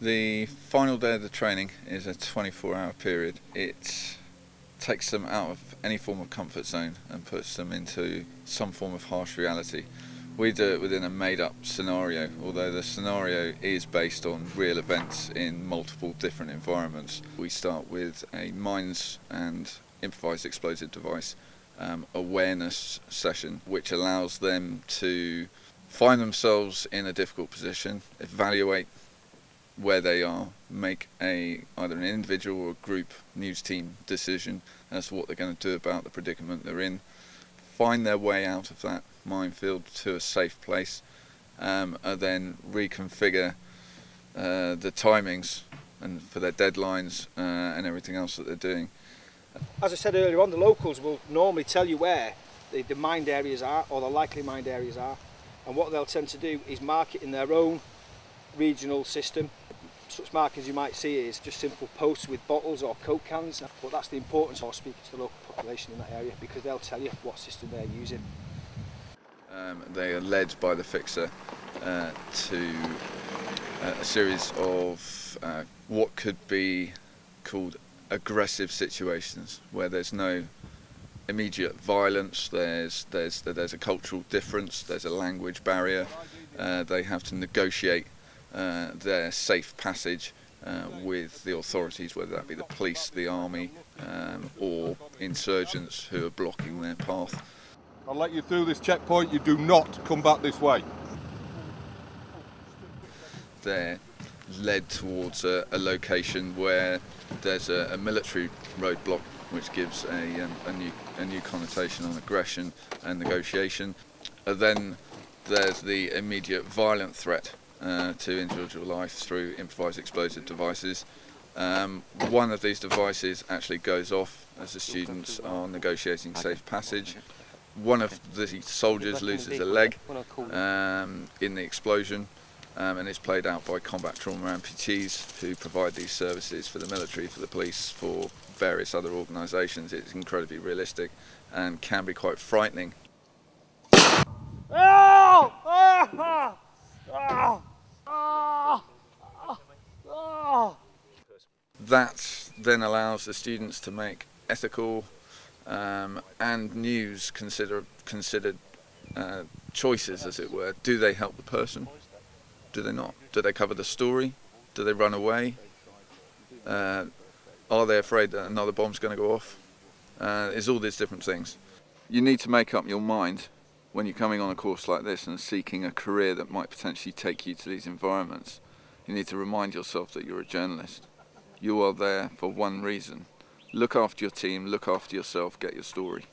The final day of the training is a 24-hour period. It takes them out of any form of comfort zone and puts them into some form of harsh reality. We do it within a made-up scenario, although the scenario is based on real events in multiple different environments. We start with a mines and improvised explosive device awareness session, which allows them to find themselves in a difficult position, evaluate where they are, make either an individual or a group news team decision as to what they're going to do about the predicament they're in, find their way out of that minefield to a safe place, and then reconfigure the timings and for their deadlines and everything else that they're doing. As I said earlier on, the locals will normally tell you where the mined areas are, or the likely mined areas are, and what they'll tend to do is mark it in their own regional system. Such markings you might see is just simple posts with bottles or Coke cans, but that's the importance of speaking to the local population in that area, because they'll tell you what system they're using. They are led by the fixer to a series of what could be called aggressive situations, where there's no immediate violence, there's a cultural difference, there's a language barrier. They have to negotiate their safe passage with the authorities, whether that be the police, the army, or insurgents who are blocking their path. I'll let you through this checkpoint. You do not come back this way. They're led towards a location where there's a military roadblock, which gives a new connotation on aggression and negotiation. And then there's the immediate violent threat to individual life through improvised explosive devices. One of these devices actually goes off as the students are negotiating safe passage. One of the soldiers loses a leg in the explosion, and it's played out by combat trauma amputees who provide these services for the military, for the police, for various other organisations. It's incredibly realistic and can be quite frightening. That then allows the students to make ethical and news considered choices, as it were. Do they help the person? Do they not? Do they cover the story? Do they run away? Are they afraid that another bomb's going to go off? It's all these different things. You need to make up your mind when you're coming on a course like this and seeking a career that might potentially take you to these environments. You need to remind yourself that you're a journalist. You are there for one reason. Look after your team, look after yourself, get your story.